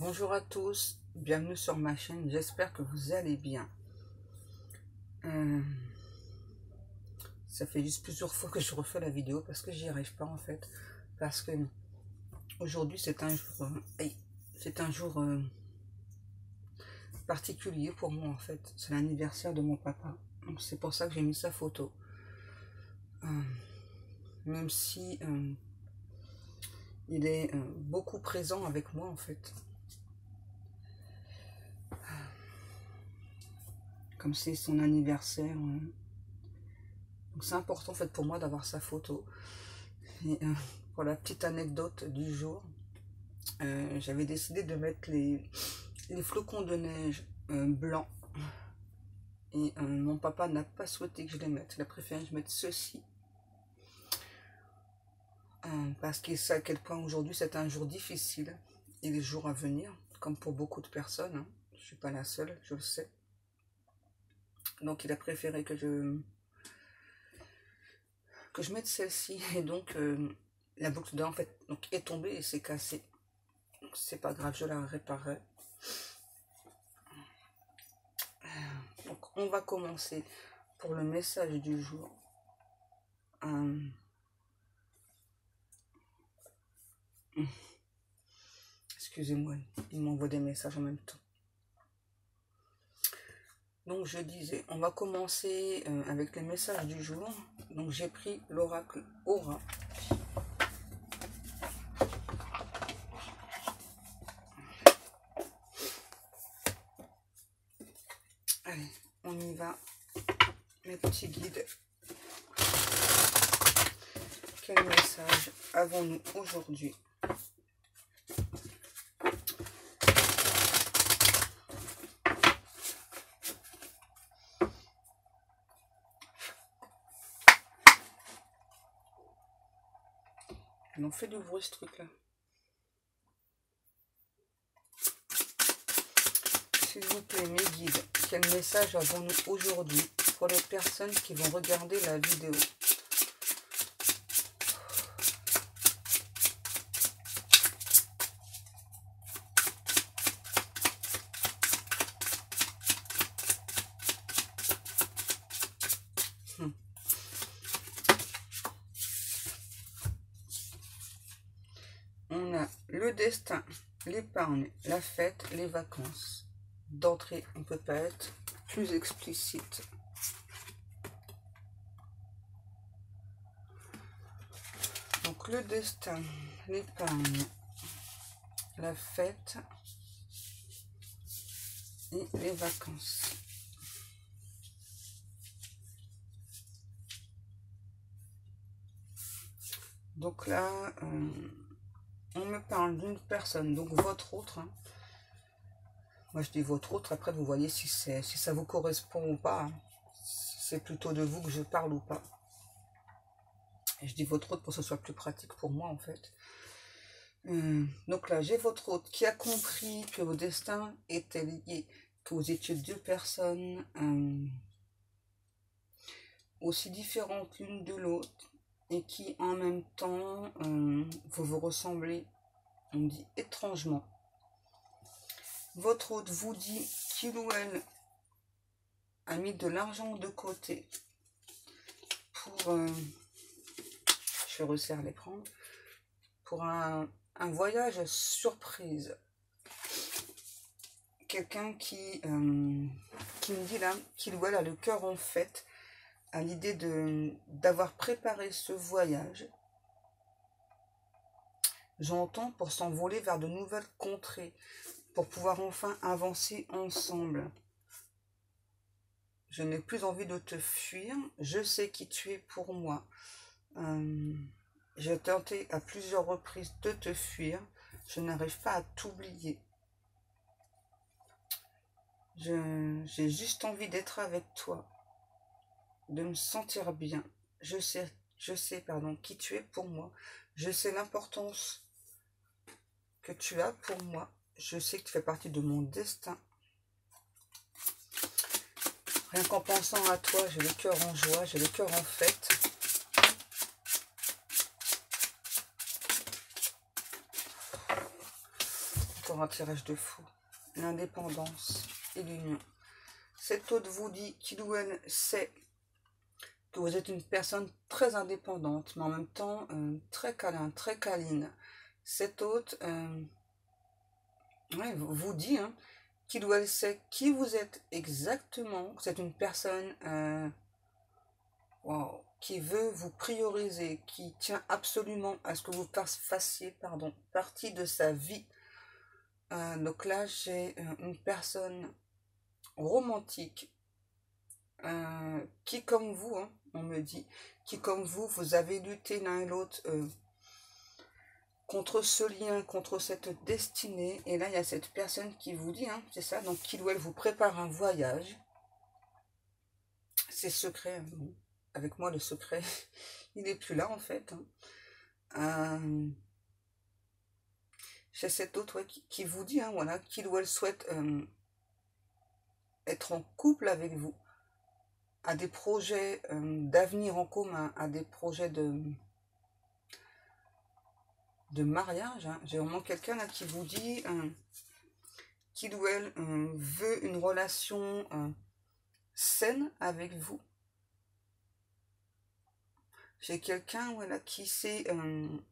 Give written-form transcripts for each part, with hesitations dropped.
Bonjour à tous, bienvenue sur ma chaîne, j'espère que vous allez bien. Ça fait juste plusieurs fois que je refais la vidéo parce que j'y arrive pas en fait. Parce que aujourd'hui c'est un jour particulier pour moi en fait. C'est l'anniversaire de mon papa. Donc c'est pour ça que j'ai mis sa photo. Même si il est beaucoup présent avec moi en fait. Comme c'est son anniversaire. Donc c'est important en fait pour moi d'avoir sa photo. Et, pour la petite anecdote du jour, j'avais décidé de mettre les flocons de neige blancs. Et mon papa n'a pas souhaité que je les mette. Il a préféré que je mette ceci. Parce qu'il sait à quel point aujourd'hui c'est un jour difficile. Et les jours à venir, comme pour beaucoup de personnes. Hein. Je ne suis pas la seule, je le sais. Donc il a préféré que je mette celle-ci. Et donc la boucle d'oreille en fait donc, est tombée et s'est cassée. C'est pas grave, je la réparerai. Donc on va commencer pour le message du jour. Excusez-moi, il m'envoie des messages en même temps. Donc je disais, on va commencer avec les messages du jour. Donc j'ai pris l'oracle Aura. Allez, on y va. Mes petits guides. Quel message avons-nous aujourd'hui? On fait du bruit ce truc là. S'il vous plaît, mes guides, quel message avons-nous aujourd'hui pour les personnes qui vont regarder la vidéo? On a le destin, l'épargne, la fête, les vacances. D'entrée, on ne peut pas être plus explicite. Donc le destin, l'épargne, la fête et les vacances. Donc là, on me parle d'une personne, donc votre autre. Hein. Moi je dis votre autre, après vous voyez si ça vous correspond ou pas. Hein. Si c'est plutôt de vous que je parle ou pas. Et je dis votre autre pour que ce soit plus pratique pour moi en fait. Donc là, j'ai votre autre qui a compris que vos destins étaient liés, que vous étiez deux personnes aussi différentes l'une de l'autre et qui en même temps vous vous ressemblez, on dit étrangement. Votre autre vous dit qu'il ou elle a mis de l'argent de côté pour, je resserre l'écran, pour un voyage surprise. Quelqu'un qui me dit là qu'il ou elle a le cœur en fête à l'idée d'avoir préparé ce voyage. J'entends pour s'envoler vers de nouvelles contrées, pour pouvoir enfin avancer ensemble. Je n'ai plus envie de te fuir, je sais qui tu es pour moi. J'ai tenté à plusieurs reprises de te fuir, je n'arrive pas à t'oublier. J'ai juste envie d'être avec toi, de me sentir bien. Je sais qui tu es pour moi. Je sais l'importance que tu as pour moi. Je sais que tu fais partie de mon destin. Rien qu'en pensant à toi, j'ai le cœur en joie, j'ai le cœur en fête. Donc encore un tirage de fou. L'indépendance et l'union. Cet autre vous dit qu'il ou elle sait que vous êtes une personne très indépendante, mais en même temps très câlin, très câline. Cet autre ouais, vous dit qu'il ou elle sait qui vous êtes exactement. Vous êtes une personne wow, qui veut vous prioriser, qui tient absolument à ce que vous fassiez partie de sa vie. Donc là, j'ai une personne romantique qui, comme vous, on me dit, qui, comme vous avez lutté l'un et l'autre contre ce lien, contre cette destinée. Et là, il y a cette personne qui vous dit, c'est ça, donc qui ou elle vous prépare un voyage. C'est secret. Bon, avec moi, le secret, il n'est plus là, en fait. J'ai cet autre qui vous dit, voilà, qu'il ou elle souhaite être en couple avec vous, à des projets d'avenir en commun, à des projets de mariage. J'ai vraiment quelqu'un là qui vous dit qu'il ou elle veut une relation saine avec vous. J'ai quelqu'un voilà, qui s'est,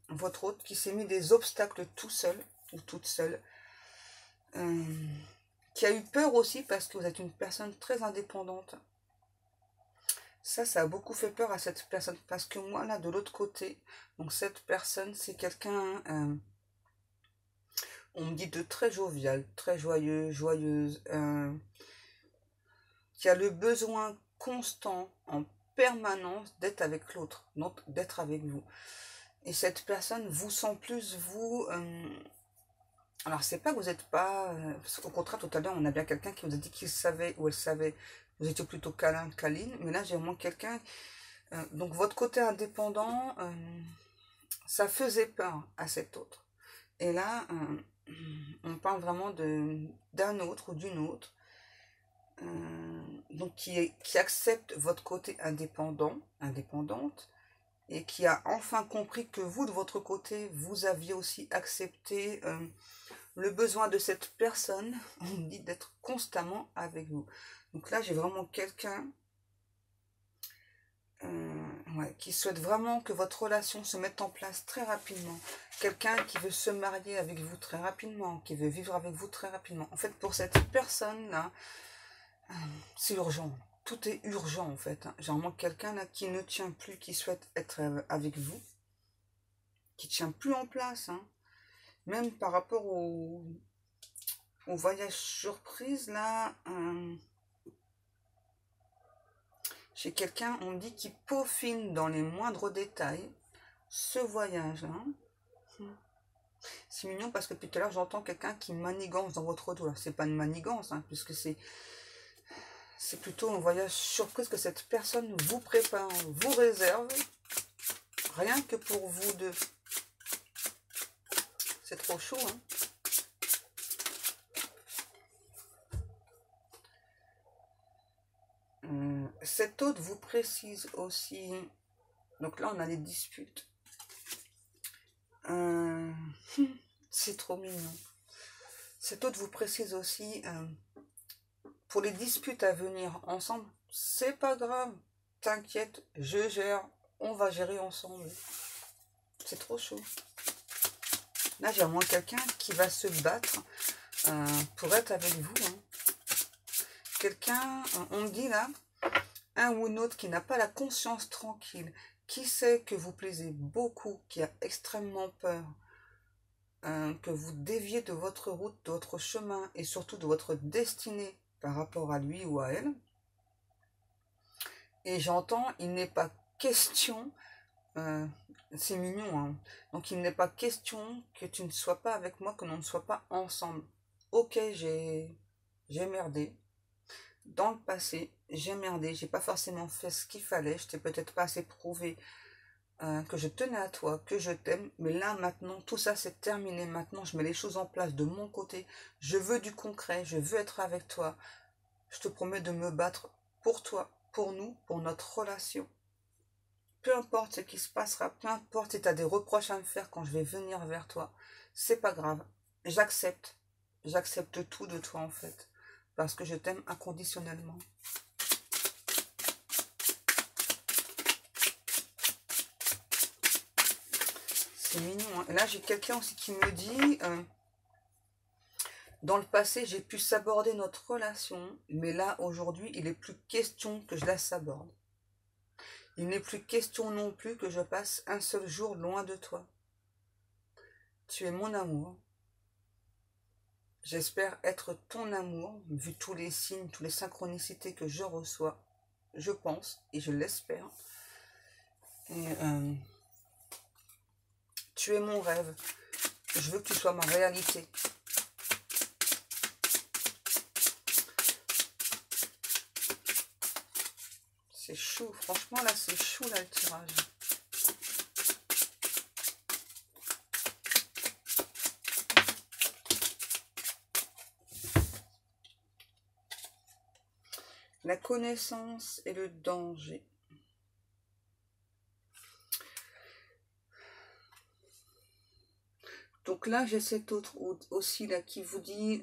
votre autre, qui s'est mis des obstacles tout seul ou toute seule. Qui a eu peur aussi parce que vous êtes une personne très indépendante. Ça a beaucoup fait peur à cette personne. Parce que moi, là, de l'autre côté, donc cette personne, c'est quelqu'un, on me dit de très jovial, très joyeux, joyeuse, qui a le besoin constant, en permanence, d'être avec l'autre, donc d'être avec vous. Et cette personne vous sent plus, vous... alors, c'est pas que vous n'êtes pas... au contraire, tout à l'heure, on a bien quelqu'un qui vous a dit qu'il savait ou elle savait. Vous étiez plutôt câlin, câline. Mais là, j'ai vraiment quelqu'un... donc, votre côté indépendant, ça faisait peur à cet autre. Et là, on parle vraiment d'un autre ou d'une autre. Donc, qui accepte votre côté indépendante. Et qui a enfin compris que vous, de votre côté, vous aviez aussi accepté... le besoin de cette personne, on me dit d'être constamment avec vous. Donc là, j'ai vraiment quelqu'un ouais, qui souhaite vraiment que votre relation se mette en place très rapidement. Quelqu'un qui veut se marier avec vous très rapidement, qui veut vivre avec vous très rapidement. En fait, pour cette personne-là, c'est urgent. Tout est urgent, en fait. J'ai vraiment quelqu'un là qui ne tient plus, qui souhaite être avec vous, qui ne tient plus en place, même par rapport au voyage surprise, là, chez quelqu'un, on me dit qu'il peaufine dans les moindres détails ce voyage-là. C'est mignon parce que depuis tout à l'heure, j'entends quelqu'un qui manigance dans votre dos. Alors, c'est pas une manigance, puisque c'est plutôt un voyage surprise que cette personne vous prépare, vous réserve, rien que pour vous deux. C'est trop chaud, Cet autre vous précise aussi, donc là on a les disputes, c'est trop mignon. Cet autre vous précise aussi, pour les disputes à venir ensemble, c'est pas grave, t'inquiète, je gère, on va gérer ensemble. C'est trop chaud. Là j'ai vraiment quelqu'un qui va se battre pour être avec vous. Quelqu'un, on me dit là, un ou une autre qui n'a pas la conscience tranquille, qui sait que vous plaisez beaucoup, qui a extrêmement peur, que vous déviez de votre route, de votre chemin et surtout de votre destinée par rapport à lui ou à elle. Et j'entends, il n'est pas question, c'est mignon, donc il n'est pas question que tu ne sois pas avec moi, que l'on ne soit pas ensemble. Ok, j'ai merdé. Dans le passé, j'ai merdé, j'ai pas forcément fait ce qu'il fallait, je t'ai peut-être pas assez prouvé que je tenais à toi, que je t'aime, mais là maintenant, tout ça c'est terminé, maintenant je mets les choses en place de mon côté, je veux du concret, je veux être avec toi, je te promets de me battre pour toi, pour nous, pour notre relation. Peu importe ce qui se passera, peu importe si tu as des reproches à me faire quand je vais venir vers toi, c'est pas grave, j'accepte, J'accepte tout de toi en fait. Parce que je t'aime inconditionnellement. C'est mignon. Hein. Et là, j'ai quelqu'un aussi qui me dit... dans le passé, j'ai pu saborder notre relation. Mais là, aujourd'hui, il n'est plus question que je la saborde. Il n'est plus question non plus que je passe un seul jour loin de toi. Tu es mon amour. J'espère être ton amour, vu tous les signes, toutes les synchronicités que je reçois. Je pense et je l'espère. Et tu es mon rêve. Je veux que tu sois ma réalité. C'est chou. Franchement, là, c'est chou, là, le tirage. La connaissance et le danger. Donc là, j'ai cet autre aussi là qui vous dit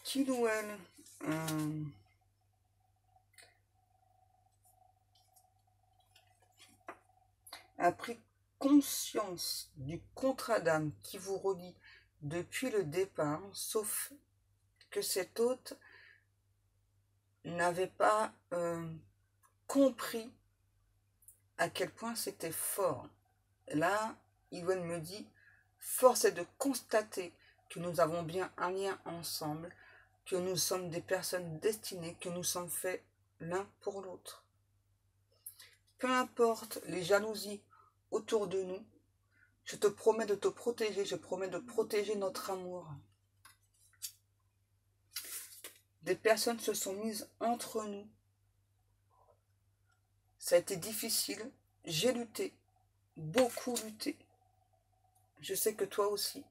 qu'il ou elle a pris conscience du contrat d'âme qui vous relie depuis le départ, sauf que cet hôte n'avait pas compris à quel point c'était fort. Là, Yvonne me dit, force est de constater que nous avons bien un lien ensemble, que nous sommes des personnes destinées, que nous sommes faits l'un pour l'autre. Peu importe les jalousies autour de nous, je te promets de te protéger, je promets de protéger notre amour. Des personnes se sont mises entre nous. Ça a été difficile, j'ai lutté, beaucoup lutté. Je sais que toi aussi.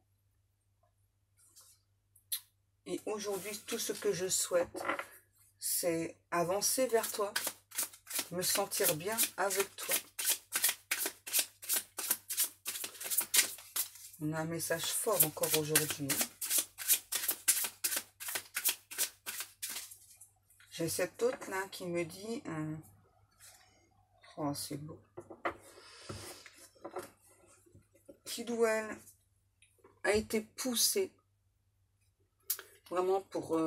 Et aujourd'hui, tout ce que je souhaite, c'est avancer vers toi, me sentir bien avec toi. On a un message fort encore aujourd'hui. J'ai cet autre là qui me dit... oh, c'est beau. Qu'il ou elle a été poussé vraiment pour...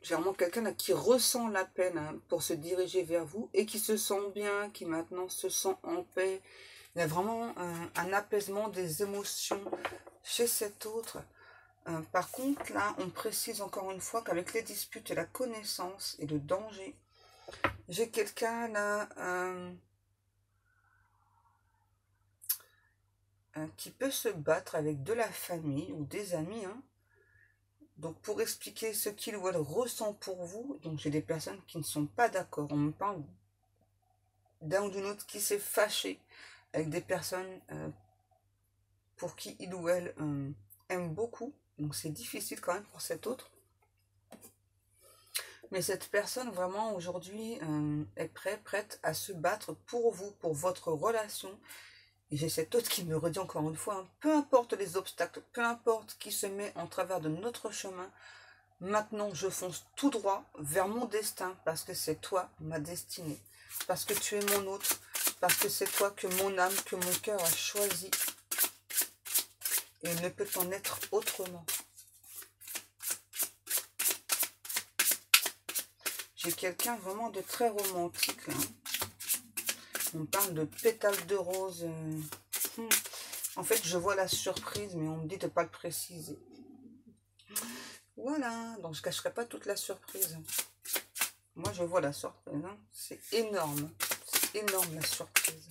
j'ai vraiment quelqu'un qui ressent la peine pour se diriger vers vous et qui se sent bien, qui maintenant se sent en paix. Il y a vraiment un apaisement des émotions chez cet autre. Par contre, là, on précise encore une fois qu'avec les disputes et la connaissance et le danger, j'ai quelqu'un là qui peut se battre avec de la famille ou des amis. Hein. Donc, pour expliquer ce qu'il ou elle ressent pour vous, donc j'ai des personnes qui ne sont pas d'accord. On me parle d'un ou d'une autre qui s'est fâché avec des personnes pour qui il ou elle aime beaucoup. Donc, c'est difficile quand même pour cet autre. Mais cette personne, vraiment, aujourd'hui, est prête à se battre pour vous, pour votre relation. Et j'ai cet autre qui me redit encore une fois, hein, peu importe les obstacles, peu importe qui se met en travers de notre chemin, maintenant je fonce tout droit vers mon destin, parce que c'est toi, ma destinée. Parce que tu es mon autre, parce que c'est toi que mon âme, que mon cœur a choisi. Et il ne peut en être autrement. J'ai quelqu'un vraiment de très romantique là. On parle de pétales de rose. En fait, je vois la surprise, mais on me dit de ne pas le préciser. Voilà, donc je ne cacherai pas toute la surprise. Moi, je vois la surprise. Hein. C'est énorme. C'est énorme la surprise.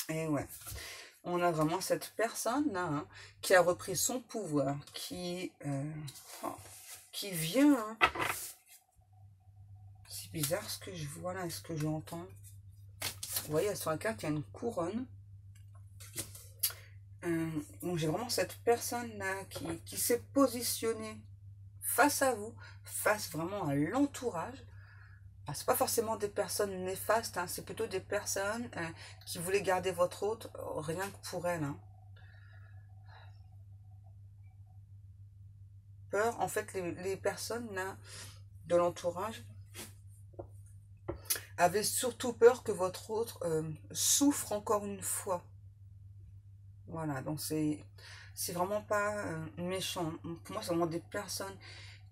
Et ouais. On a vraiment cette personne-là hein, qui a repris son pouvoir, qui vient... Hein. C'est bizarre ce que je vois là, ce que j'entends. Vous voyez, sur la carte, il y a une couronne. Donc j'ai vraiment cette personne-là qui s'est positionnée face à vous, face vraiment à l'entourage, C'est pas forcément des personnes néfastes, hein, c'est plutôt des personnes qui voulaient garder votre hôte rien que pour elles. Hein. Peur, en fait, les personnes là, de l'entourage avaient surtout peur que votre hôte souffre encore une fois. Voilà, donc c'est vraiment pas méchant. Pour moi, c'est vraiment des personnes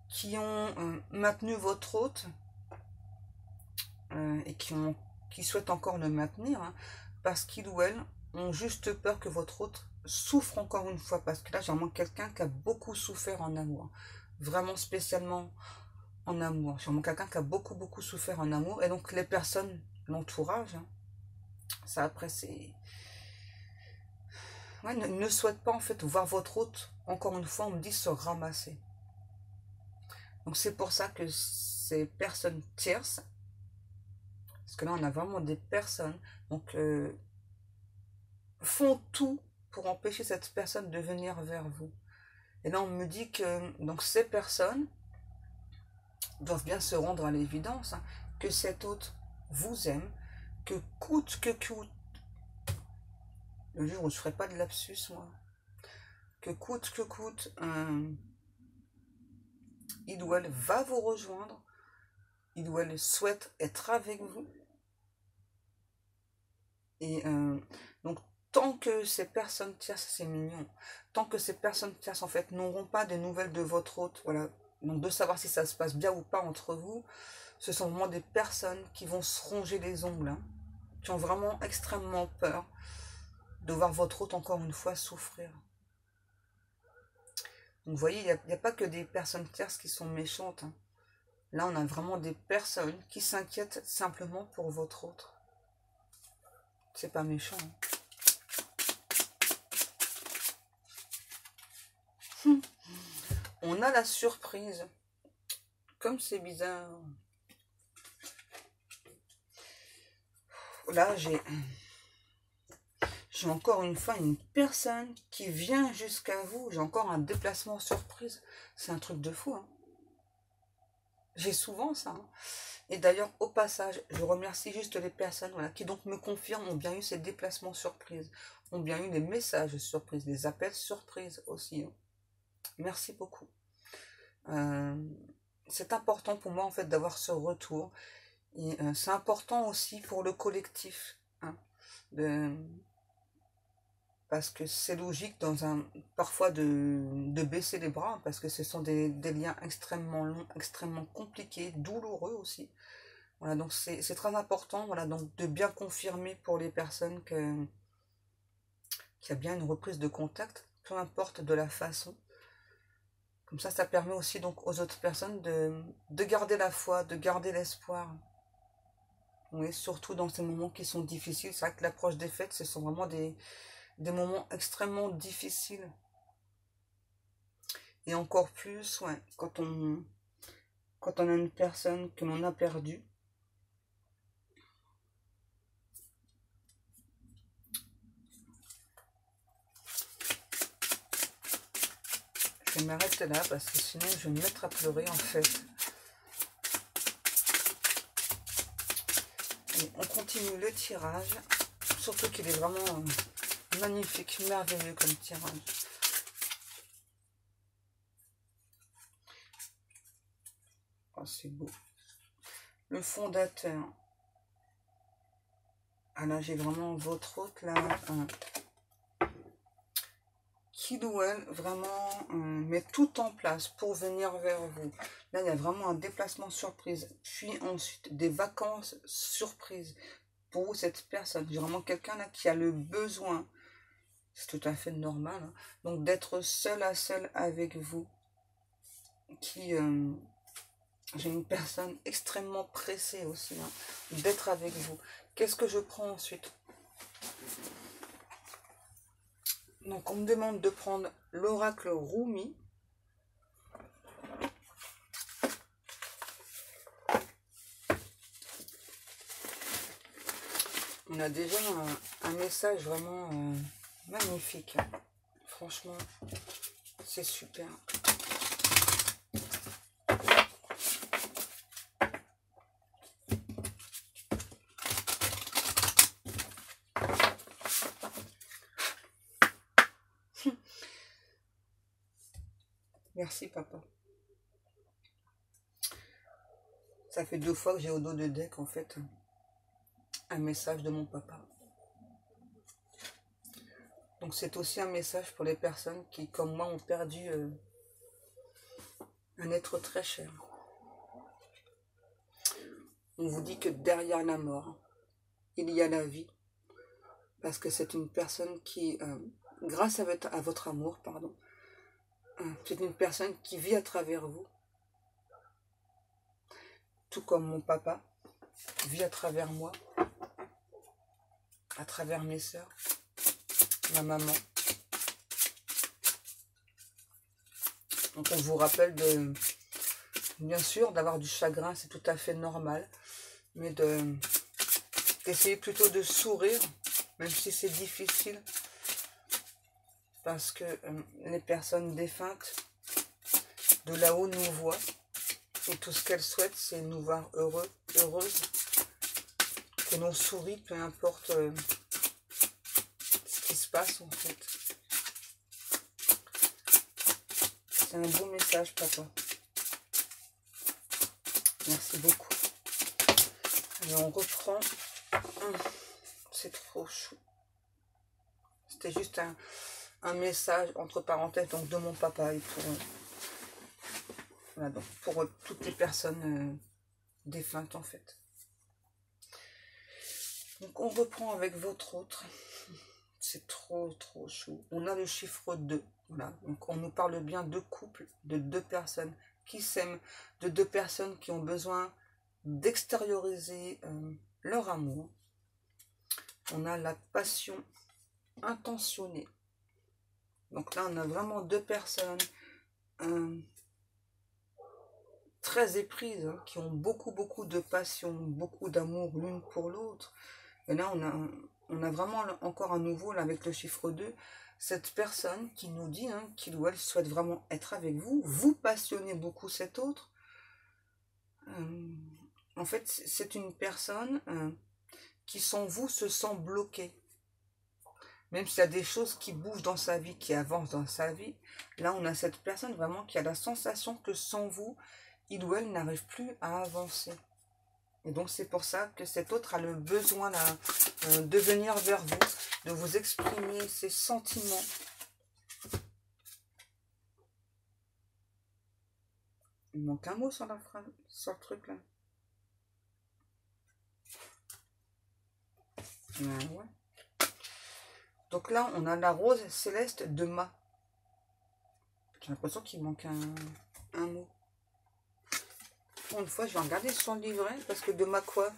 qui ont maintenu votre hôte et qui souhaitent encore le maintenir, hein, parce qu'ils ou elles ont juste peur que votre hôte souffre encore une fois, parce que là, j'ai vraiment quelqu'un qui a beaucoup souffert en amour, vraiment spécialement en amour. J'ai vraiment quelqu'un qui a beaucoup souffert en amour, et donc les personnes, l'entourage, hein, ça après c'est... Ouais, ne souhaite pas en fait voir votre hôte, encore une fois, on me dit se ramasser. Donc c'est pour ça que ces personnes tierces, parce que là on a vraiment des personnes, donc font tout pour empêcher cette personne de venir vers vous. Et là on me dit que donc ces personnes doivent bien se rendre à l'évidence, hein, que cet hôte vous aime, que coûte que coûte, le jour où je ne ferai pas de lapsus moi, que coûte, il ou elle va vous rejoindre, il ou elle souhaite être avec vous. Et donc, tant que ces personnes tierces, c'est mignon, tant que ces personnes tierces, en fait, n'auront pas de nouvelles de votre hôte, voilà, donc de savoir si ça se passe bien ou pas entre vous, ce sont vraiment des personnes qui vont se ronger les ongles, hein, qui ont vraiment extrêmement peur de voir votre hôte encore une fois souffrir. Donc, vous voyez, il n'y a pas que des personnes tierces qui sont méchantes, hein. Là, on a vraiment des personnes qui s'inquiètent simplement pour votre hôte. C'est pas méchant, hein. On a la surprise. Comme c'est bizarre. Là, j'ai encore une fois une personne qui vient jusqu'à vous. J'ai encore un déplacement surprise. C'est un truc de fou, hein. J'ai souvent ça, hein. Et d'ailleurs, au passage, je remercie juste les personnes, voilà, qui donc me confirment, ont bien eu ces déplacements surprises, ont bien eu des messages surprises, des appels surprises aussi, hein. Merci beaucoup. C'est important pour moi en fait d'avoir ce retour. Et c'est important aussi pour le collectif, hein, parce que c'est logique parfois de baisser les bras, parce que ce sont des liens extrêmement longs, extrêmement compliqués, douloureux aussi. Voilà, donc c'est très important, voilà, donc de bien confirmer pour les personnes qu'il y a bien une reprise de contact, peu importe de la façon. Comme ça permet aussi donc aux autres personnes de garder la foi, de garder l'espoir. Oui, surtout dans ces moments qui sont difficiles. C'est vrai que l'approche des fêtes, ce sont vraiment des moments extrêmement difficiles. Et encore plus, ouais, quand on a une personne que l'on a perdue. Je vais m'arrêter là parce que sinon je vais me mettre à pleurer en fait. Et on continue le tirage. Surtout qu'il est vraiment magnifique, merveilleux comme tirage. Oh, c'est beau. Le fondateur. Ah là, j'ai vraiment votre hôte là. Qui ou elle vraiment met tout en place pour venir vers vous. Là, il y a vraiment un déplacement surprise. Puis ensuite, des vacances surprises pour vous, cette personne. J'ai vraiment quelqu'un là qui a le besoin. C'est tout à fait normal, hein, donc d'être seul à seul avec vous. J'ai une personne extrêmement pressée aussi, hein, d'être avec vous. Qu'est-ce que je prends ensuite? Donc on me demande de prendre l'oracle Rumi. On a déjà un message vraiment magnifique. Franchement, c'est super. Merci, papa. Ça fait 2 fois que j'ai au dos de deck, en fait, un message de mon papa. Donc c'est aussi un message pour les personnes qui, comme moi, ont perdu un être très cher. On vous dit que derrière la mort, il y a la vie. Parce que c'est une personne qui, grâce à votre amour, pardon, c'est une personne qui vit à travers vous. Tout comme mon papa vit à travers moi, à travers mes sœurs, ma maman. Donc on vous rappelle de, bien sûr, d'avoir du chagrin, c'est tout à fait normal, mais d'essayer plutôt de sourire, même si c'est difficile, parce que les personnes défuntes de là-haut nous voient, et tout ce qu'elles souhaitent, c'est nous voir heureux, heureuses, que l'on sourit, peu importe ce qui se passe en fait. C'est un beau message, papa. Merci beaucoup. Et on reprend. C'est trop chou. C'était juste un message entre parenthèses donc de mon papa et pour voilà, donc pour toutes les personnes défuntes en fait. Donc on reprend avec votre autre. C'est trop chou. On a le chiffre 2. Voilà. Donc on nous parle bien de couple, de 2 personnes qui s'aiment, de 2 personnes qui ont besoin d'extérioriser leur amour. On a la passion intentionnée. Donc là, on a vraiment 2 personnes très éprises, hein, qui ont beaucoup de passion, beaucoup d'amour l'une pour l'autre. Et là, on a vraiment encore à nouveau, là, avec le chiffre 2, cette personne qui nous dit hein, qu'il ou elle souhaite vraiment être avec vous. Vous passionnez beaucoup cet autre. En fait, c'est une personne qui, sans vous, se sent bloquée. Même s'il y a des choses qui bougent dans sa vie, qui avancent dans sa vie, là, on a cette personne vraiment qui a la sensation que sans vous, il ou elle n'arrive plus à avancer. Et donc, c'est pour ça que cet autre a le besoin là, de venir vers vous, de vous exprimer ses sentiments. Il manque un mot sur la phrase, sur le truc là. Ouais. Donc là, on a la rose céleste de Ma. J'ai l'impression qu'il manque un mot. Pour une fois, je vais regarder sur le livret, parce que de Ma quoi?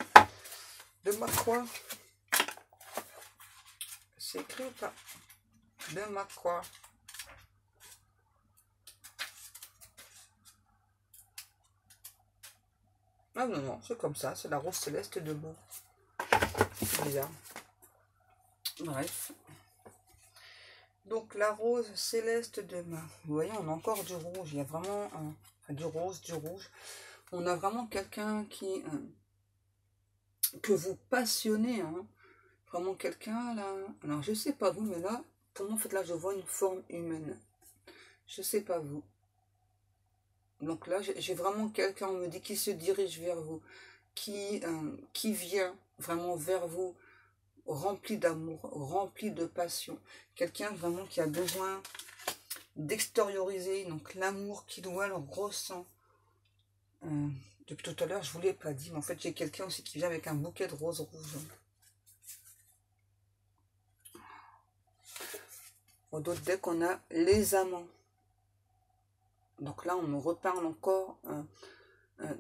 De Ma quoi? C'est écrit ou pas? De Ma quoi? Ah non, c'est comme ça, c'est la rose céleste de Ma. C'est bizarre. Bref. Donc la rose céleste de Ma. Vous voyez, on a encore du rouge. Il y a vraiment du rose, du rouge. On a vraiment quelqu'un qui que vous passionnez. Hein. Vraiment quelqu'un là. Alors je sais pas vous, mais là, pour moi, en fait, là, je vois une forme humaine. Je sais pas vous. Donc là, j'ai vraiment quelqu'un, on me dit, qui se dirige vers vous, qui vient vraiment vers vous, rempli d'amour, rempli de passion. Quelqu'un vraiment qui a besoin d'extérioriser donc l'amour qu'il ou elle ressent. Depuis tout à l'heure, je ne vous l'ai pas dit, mais en fait, j'ai quelqu'un aussi qui vient avec un bouquet de roses rouges. Au d'autres decks, on a les amants. Donc là, on me reparle encore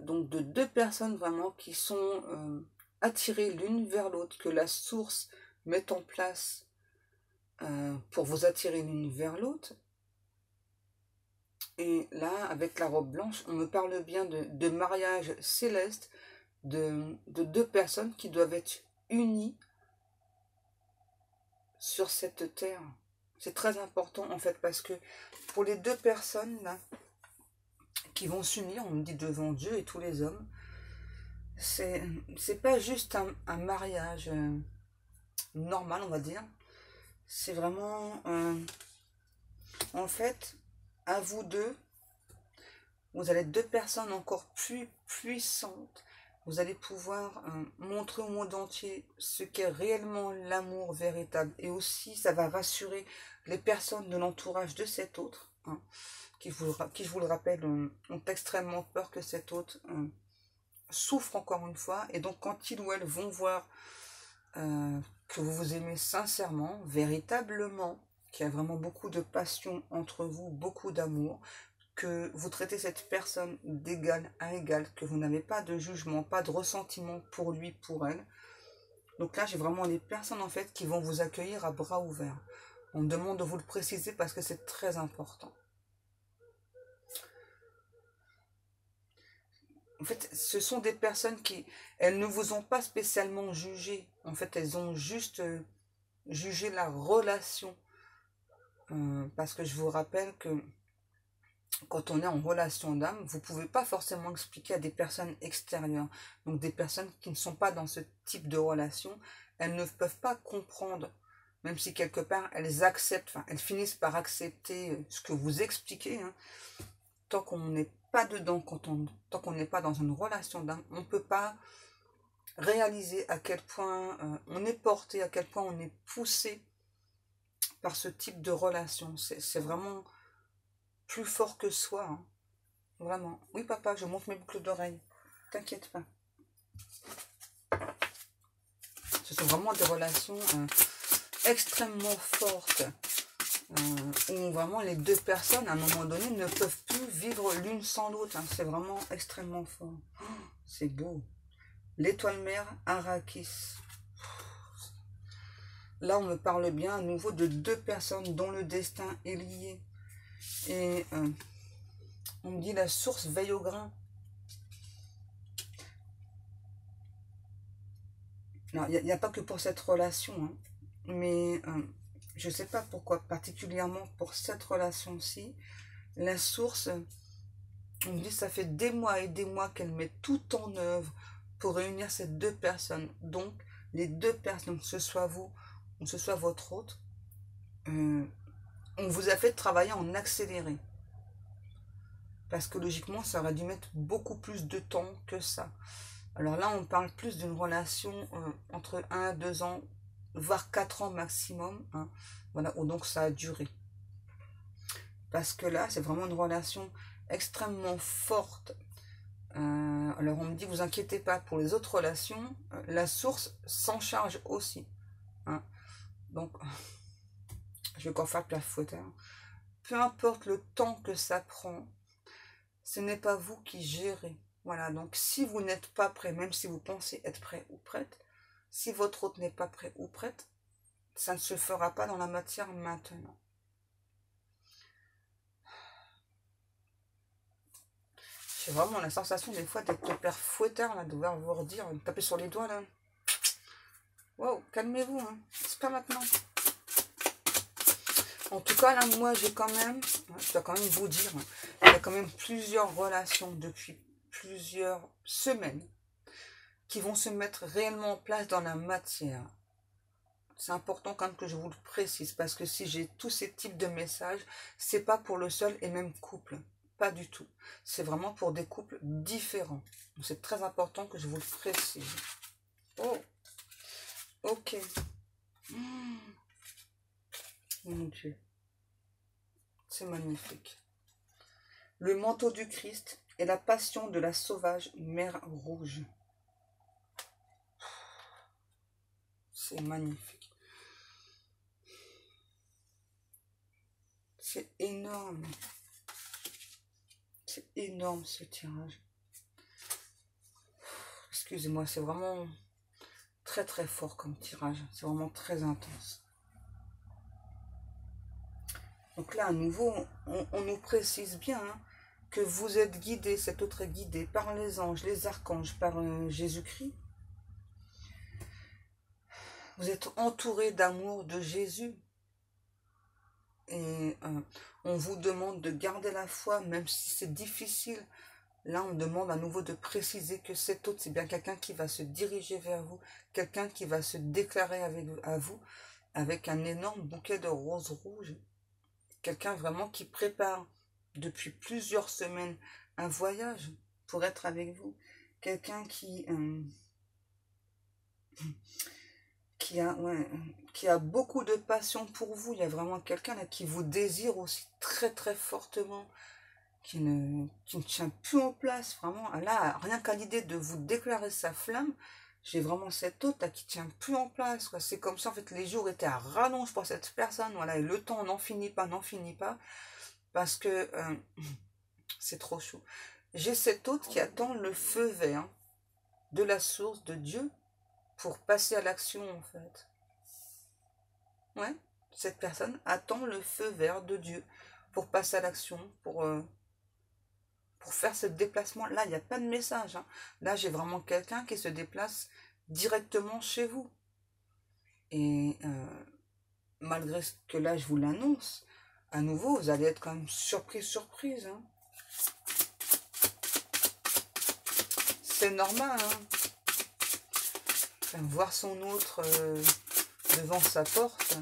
donc de 2 personnes vraiment qui sont attirées l'une vers l'autre, que la source met en place pour vous attirer l'une vers l'autre. Et là, avec la robe blanche, on me parle bien de mariage céleste, de 2 personnes qui doivent être unies sur cette terre. C'est très important en fait, parce que pour les 2 personnes là, qui vont s'unir, on me dit devant Dieu et tous les hommes, c'est pas juste un mariage normal, on va dire. C'est vraiment, en fait, à vous deux vous allez être deux personnes encore plus puissantes. Vous allez pouvoir montrer au monde entier ce qu'est réellement l'amour véritable. Et aussi, ça va rassurer les personnes de l'entourage de cet autre, hein, qui, je vous le rappelle, ont extrêmement peur que cet autre souffre encore une fois. Et donc, quand ils ou elles vont voir que vous vous aimez sincèrement, véritablement, qu'il y a vraiment beaucoup de passion entre vous, beaucoup d'amour, que vous traitez cette personne d'égal à égal, que vous n'avez pas de jugement, pas de ressentiment pour lui, pour elle. Donc là, j'ai vraiment des personnes en fait qui vont vous accueillir à bras ouverts. On me demande de vous le préciser parce que c'est très important. En fait, ce sont des personnes qui, elles ne vous ont pas spécialement jugé. En fait, elles ont juste jugé la relation. Parce que je vous rappelle que quand on est en relation d'âme, vous ne pouvez pas forcément expliquer à des personnes extérieures. Donc des personnes qui ne sont pas dans ce type de relation, elles ne peuvent pas comprendre, même si quelque part elles acceptent, enfin elles finissent par accepter ce que vous expliquez. Hein. Tant qu'on n'est pas dedans, tant qu'on n'est pas dans une relation d'âme, on ne peut pas réaliser à quel point on est porté, à quel point on est poussé par ce type de relation. C'est vraiment plus fort que soi, hein. Vraiment. Oui, papa, je monte mes boucles d'oreilles. T'inquiète pas. Ce sont vraiment des relations extrêmement fortes. Où vraiment les deux personnes, à un moment donné, ne peuvent plus vivre l'une sans l'autre. Hein. C'est vraiment extrêmement fort. Oh, c'est beau. L'étoile mère Arrakis. Là, on me parle bien à nouveau de deux personnes dont le destin est lié. Et on me dit la source veille au grain. Il n'y a pas que pour cette relation, hein, mais je ne sais pas pourquoi, particulièrement pour cette relation-ci, la source, on me dit ça fait des mois et des mois qu'elle met tout en œuvre pour réunir ces deux personnes. Donc, les deux personnes, que ce soit vous ou que ce soit votre hôte, on vous a fait travailler en accéléré. Parce que logiquement, ça aurait dû mettre beaucoup plus de temps que ça. Alors là, on parle plus d'une relation entre 1 à 2 ans, voire 4 ans maximum. Hein, voilà, où donc ça a duré. Parce que là, c'est vraiment une relation extrêmement forte. Alors on me dit, vous inquiétez pas, pour les autres relations, la source s'en charge aussi. Hein. Donc, je vais encore faire la faute. Hein. Peu importe le temps que ça prend, ce n'est pas vous qui gérez. Voilà, donc si vous n'êtes pas prêt, même si vous pensez être prêt ou prête, si votre hôte n'est pas prêt ou prête, ça ne se fera pas dans la matière maintenant. J'ai vraiment la sensation des fois d'être le père fouetteur, là, de devoir vous redire, me taper sur les doigts, là. Wow, calmez-vous, hein. C'est pas maintenant. En tout cas, là, moi, j'ai quand même, je dois quand même vous dire, il y a quand même plusieurs relations depuis plusieurs semaines qui vont se mettre réellement en place dans la matière. C'est important quand même que je vous le précise, parce que si j'ai tous ces types de messages, c'est pas pour le seul et même couple. Pas du tout. C'est vraiment pour des couples différents. C'est très important que je vous le précise. Oh, ok. Mon Dieu. C'est magnifique. Le manteau du Christ et la passion de la sauvage mer rouge. C'est magnifique. C'est énorme. C'est énorme ce tirage. Excusez-moi, c'est vraiment très très fort comme tirage. C'est vraiment très intense. Donc là, à nouveau, on nous précise bien hein, que vous êtes guidé, cet autre est guidé par les anges, les archanges, par Jésus-Christ. Vous êtes entouré d'amour de Jésus. Et on vous demande de garder la foi, même si c'est difficile. Là, on demande à nouveau de préciser que cet autre, c'est bien quelqu'un qui va se diriger vers vous, quelqu'un qui va se déclarer à vous avec un énorme bouquet de roses rouges. Quelqu'un vraiment qui prépare depuis plusieurs semaines un voyage pour être avec vous. Quelqu'un qui a beaucoup de passion pour vous. Il y a vraiment quelqu'un là qui vous désire aussi très très fortement, qui ne tient plus en place, vraiment. Là, rien qu'à l'idée de vous déclarer sa flamme, j'ai vraiment cette autre là qui tient plus en place, quoi. C'est comme ça, en fait, les jours étaient à rallonge pour cette personne, voilà, et le temps n'en finit pas, parce que c'est trop chaud. J'ai cette autre qui attend le feu vert de la source de Dieu pour passer à l'action, en fait. Ouais, cette personne attend le feu vert de Dieu pour passer à l'action, pour faire ce déplacement. Là, il n'y a pas de message, hein. Là, j'ai vraiment quelqu'un qui se déplace directement chez vous. Et malgré ce que là, je vous l'annonce, à nouveau, vous allez être quand même surprise, hein. C'est normal, hein. Enfin, voir son autre devant sa porte.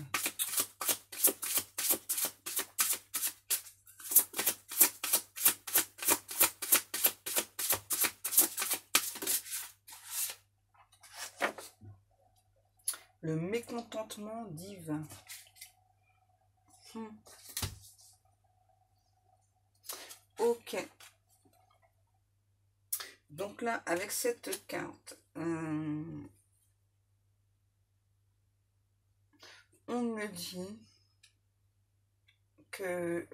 Le mécontentement divin. Ok. Donc là, avec cette carte, on me dit que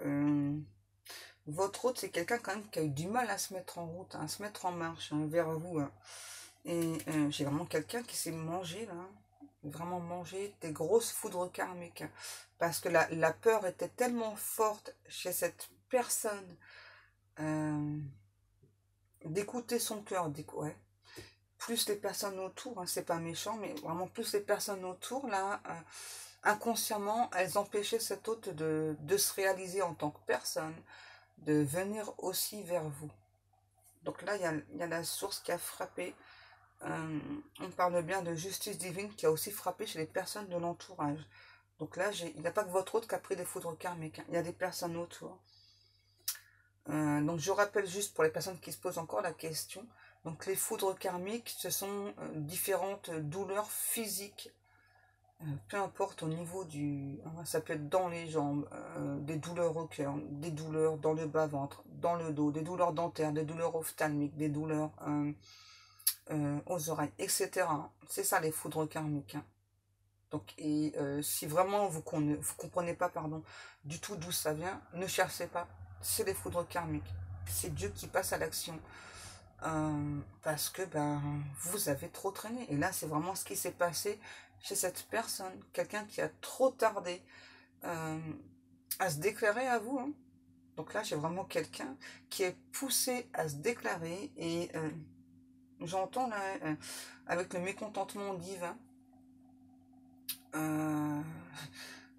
votre hôte, c'est quelqu'un quand même qui a eu du mal à se mettre en route, à se mettre en marche, hein, vers vous. Hein. Et j'ai vraiment quelqu'un qui s'est mangé, là, vraiment mangé des grosses foudres karmiques. Hein, parce que la peur était tellement forte chez cette personne d'écouter son cœur, ouais. Plus les personnes autour, hein, c'est pas méchant, mais vraiment plus les personnes autour, là, inconsciemment, elles empêchaient cet hôte de se réaliser en tant que personne, de venir aussi vers vous. Donc là, il y a la source qui a frappé. On parle bien de justice divine qui a aussi frappé chez les personnes de l'entourage. Donc là, il n'y a pas que votre hôte qui a pris des foudres karmiques, hein, il y a des personnes autour. Donc je rappelle juste pour les personnes qui se posent encore la question. Donc les foudres karmiques, ce sont différentes douleurs physiques, peu importe au niveau ça peut être dans les jambes, des douleurs au cœur, des douleurs dans le bas-ventre, dans le dos, des douleurs dentaires, des douleurs ophtalmiques, des douleurs aux oreilles, etc. C'est ça les foudres karmiques. Hein. Donc, et si vraiment vous comprenez pas, du tout d'où ça vient, ne cherchez pas. C'est les foudres karmiques. C'est Dieu qui passe à l'action. Parce que vous avez trop traîné. Et là, c'est vraiment ce qui s'est passé chez cette personne. Quelqu'un qui a trop tardé à se déclarer à vous. Hein. Donc là, j'ai vraiment quelqu'un qui est poussé à se déclarer. Et j'entends là, avec le mécontentement divin,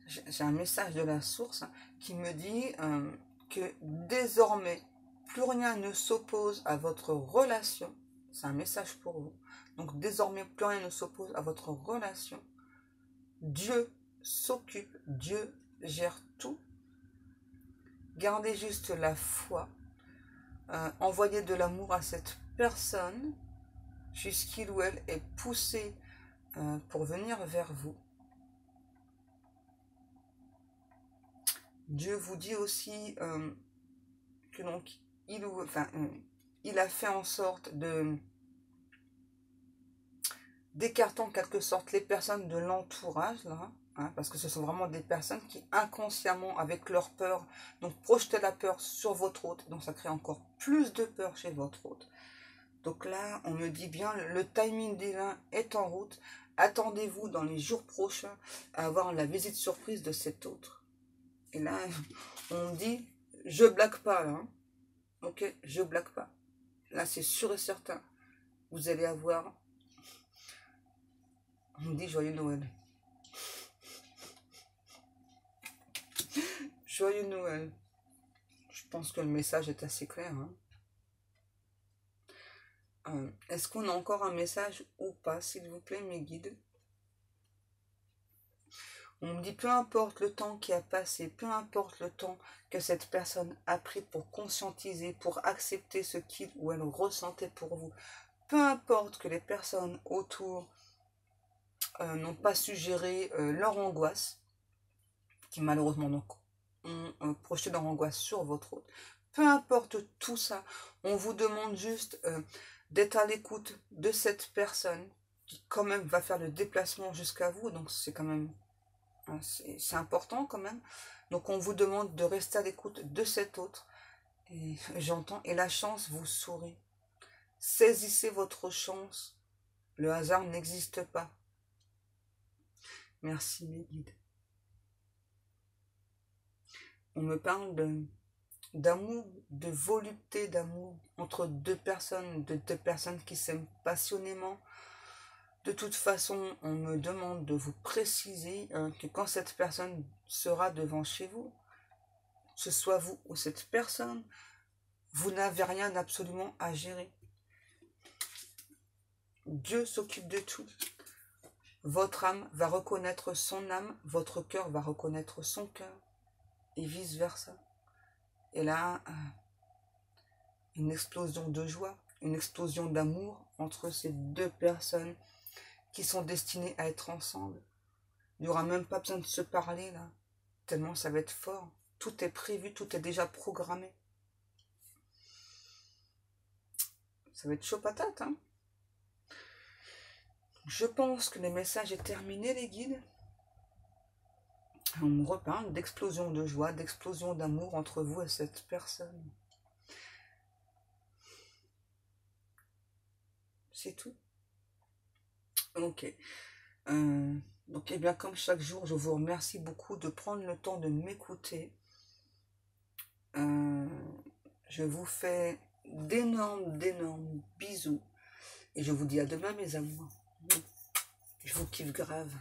j'ai un message de la source qui me dit que désormais, plus rien ne s'oppose à votre relation. C'est un message pour vous. Donc désormais, plus rien ne s'oppose à votre relation. Dieu s'occupe, Dieu gère tout. Gardez juste la foi. Envoyez de l'amour à cette personne jusqu'il ou elle est poussé pour venir vers vous. Dieu vous dit aussi que donc il a fait en sorte d'écarter en quelque sorte les personnes de l'entourage là, hein, parce que ce sont vraiment des personnes qui inconsciemment avec leur peur donc projetaient la peur sur votre hôte, donc ça crée encore plus de peur chez votre hôte. Donc là on me dit bien le timing divin est en route. Attendez-vous dans les jours prochains à avoir la visite surprise de cet autre. Et là, on dit, je blague pas, là. Hein. Ok, je blague pas. Là, c'est sûr et certain. Vous allez avoir... On dit joyeux Noël. Joyeux Noël. Je pense que le message est assez clair. Hein. Est-ce qu'on a encore un message ou pas, s'il vous plaît, mes guides? On me dit, peu importe le temps qui a passé, peu importe le temps que cette personne a pris pour conscientiser, pour accepter ce qu'il ou elle ressentait pour vous, peu importe que les personnes autour n'ont pas suggéré leur angoisse, qui malheureusement donc, ont projeté leur angoisse sur votre autre, peu importe tout ça, on vous demande juste d'être à l'écoute de cette personne qui quand même va faire le déplacement jusqu'à vous, donc c'est quand même, hein, c'est important quand même. Donc on vous demande de rester à l'écoute de cet autre, et j'entends, et la chance vous sourit. Saisissez votre chance, le hasard n'existe pas. Merci mes guides. On me parle d'amour, de volupté d'amour entre deux personnes qui s'aiment passionnément. De toute façon, on me demande de vous préciser que quand cette personne sera devant chez vous, ce soit vous ou cette personne, vous n'avez rien absolument à gérer. Dieu s'occupe de tout. Votre âme va reconnaître son âme, votre cœur va reconnaître son cœur, et vice-versa. Et là, une explosion de joie, une explosion d'amour entre ces deux personnes qui sont destinées à être ensemble. Il n'y aura même pas besoin de se parler là, tellement ça va être fort. Tout est prévu, tout est déjà programmé. Ça va être chaud patate, hein. Je pense que le message est terminé, les guides. On me reparle d'explosion de joie, d'explosion d'amour entre vous et cette personne. C'est tout. Ok. Donc, eh bien, comme chaque jour, je vous remercie beaucoup de prendre le temps de m'écouter. Je vous fais d'énormes bisous. Et je vous dis à demain, mes amours. Je vous kiffe grave.